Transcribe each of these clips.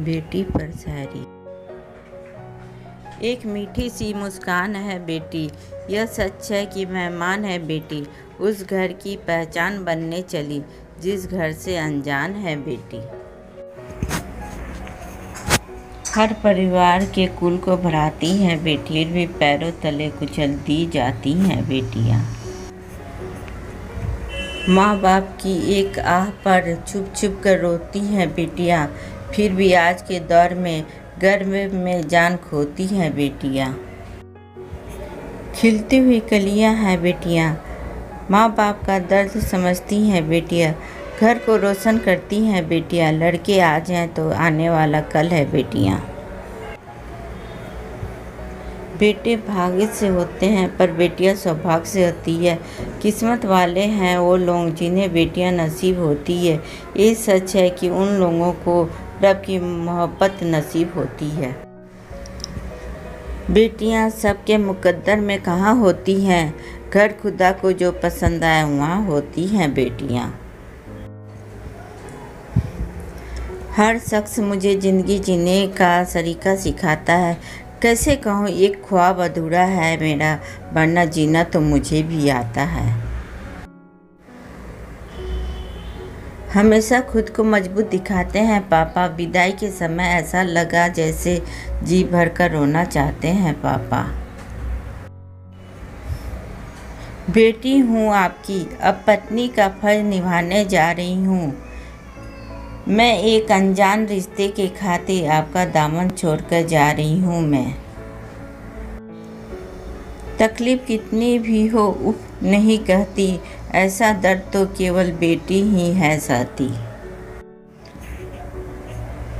बेटी पर शायरी। एक मीठी सी मुस्कान है बेटी, यह सच है कि मेहमान है बेटी, उस घर की पहचान बनने चली जिस घर से अनजान है बेटी। हर परिवार के कुल को बढ़ाती है बेटी, भी पैरों तले कुचल दी जाती हैं बेटियां। माँ बाप की एक आह पर छुप छुप कर रोती हैं बेटियां, फिर भी आज के दौर में गर्भ में जान खोती हैं बेटियां। खिलती हुई कलियां हैं बेटियां, माँ बाप का दर्द समझती हैं बेटियां, घर को रोशन करती हैं बेटियां। लड़के आज हैं तो आने वाला कल है बेटियां। बेटे भाग्य से होते हैं पर बेटियां सौभाग्य से होती है। किस्मत वाले हैं वो लोग जिन्हें बेटियां नसीब होती है। ये सच है कि उन लोगों को रब की मोहब्बत नसीब होती है। बेटियां सबके मुकद्दर में कहाँ होती हैं, घर खुदा को जो पसंद आए वहाँ होती हैं बेटियां। हर शख्स मुझे ज़िंदगी जीने का सलीका सिखाता है, कैसे कहूँ एक ख्वाब अधूरा है मेरा, वरना जीना तो मुझे भी आता है। हमेशा खुद को मजबूत दिखाते हैं पापा, विदाई के समय ऐसा लगा जैसे जी भर कर रोना चाहते हैं पापा। बेटी हूँ आपकी, अब पत्नी का फर्ज निभाने जा रही हूँ। मैं एक अनजान रिश्ते के खातिर आपका दामन छोड़कर जा रही हूँ मैं। तकलीफ कितनी भी हो उफ नहीं कहती, ऐसा दर्द तो केवल बेटी ही है सहती।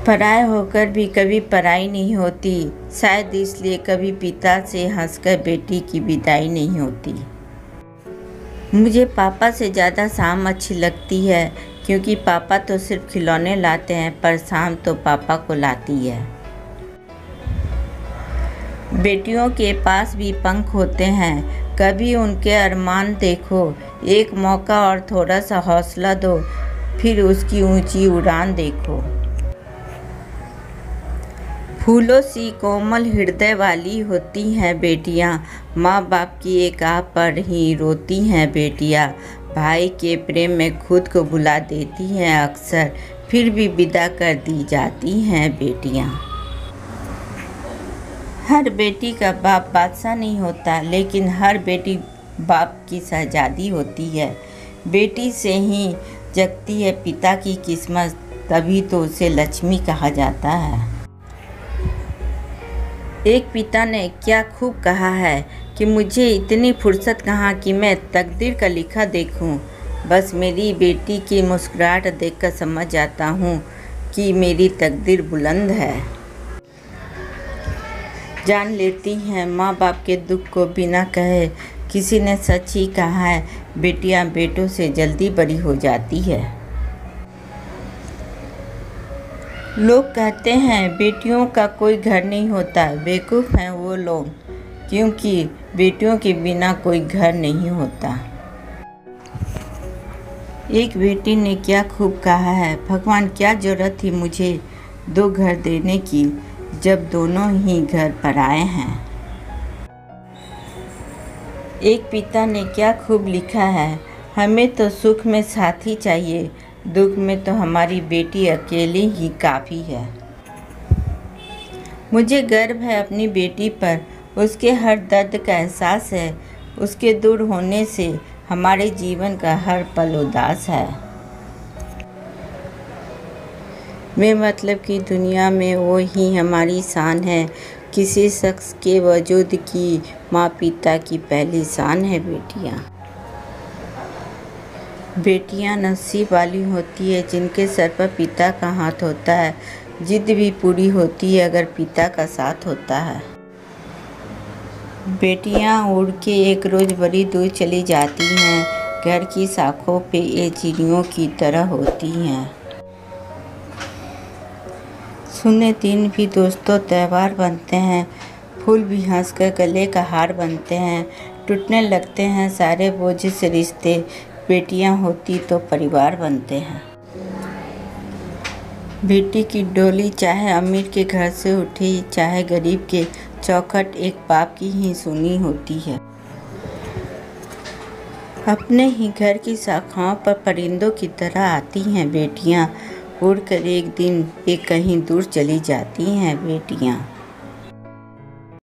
पराए होकर भी कभी पराई नहीं होती, शायद इसलिए कभी पिता से हंसकर बेटी की विदाई नहीं होती। मुझे पापा से ज़्यादा शाम अच्छी लगती है, क्योंकि पापा तो सिर्फ खिलौने लाते हैं पर शाम तो पापा को लाती है। बेटियों के पास भी पंख होते हैं, कभी उनके अरमान देखो, एक मौका और थोड़ा सा हौसला दो, फिर उसकी ऊंची उड़ान देखो। फूलों सी कोमल हृदय वाली होती हैं बेटियां, माँ बाप की एक आह पर ही रोती हैं बेटियां। भाई के प्रेम में खुद को भुला देती हैं अक्सर, फिर भी विदा कर दी जाती हैं बेटियां। हर बेटी का बाप बादशाह नहीं होता, लेकिन हर बेटी बाप की शहजादी होती है। बेटी से ही जगती है पिता की किस्मत, तभी तो उसे लक्ष्मी कहा जाता है। एक पिता ने क्या खूब कहा है कि मुझे इतनी फुर्सत कहाँ कि मैं तकदीर का लिखा देखूं। बस मेरी बेटी की मुस्कुराहट देखकर समझ जाता हूँ कि मेरी तकदीर बुलंद है। जान लेती हैं माँ बाप के दुख को बिना कहे, किसी ने सच ही कहा है, बेटियाँ बेटों से जल्दी बड़ी हो जाती है। लोग कहते हैं बेटियों का कोई घर नहीं होता, बेवकूफ़ हैं वो लोग, क्योंकि बेटियों के बिना कोई घर नहीं होता। एक बेटी ने क्या खूब कहा है, भगवान क्या ज़रूरत थी मुझे दो घर देने की, जब दोनों ही घर पर आए हैं। एक पिता ने क्या खूब लिखा है, हमें तो सुख में साथी चाहिए, दुख में तो हमारी बेटी अकेली ही काफ़ी है। मुझे गर्व है अपनी बेटी पर, उसके हर दर्द का एहसास है, उसके दूर होने से हमारे जीवन का हर पल उदास है। बेमतलब की दुनिया में वो ही हमारी शान है, किसी शख्स के वजूद की माँ पिता की पहली शान है बेटियाँ। बेटियाँ नसीब वाली होती है जिनके सर पर पिता का हाथ होता है, जिद भी पूरी होती है अगर पिता का साथ होता है। बेटियाँ उड़ के एक रोज़ बड़ी दूर चली जाती हैं, घर की शाखों पे ये चिड़ियों की तरह होती हैं। सुने दिन भी दोस्तों त्यौहार बनते हैं, फूल भी हंसकर गले का हार बनते हैं, टूटने लगते हैं सारे बोझ से रिश्ते, बेटियां होती तो परिवार बनते हैं। बेटी की डोली चाहे अमीर के घर से उठे चाहे गरीब के, चौखट एक बाप की ही सुनी होती है। अपने ही घर की शाखाओं पर परिंदों की तरह आती हैं बेटियां, उड़कर एक दिन ये कहीं दूर चली जाती हैं बेटियां।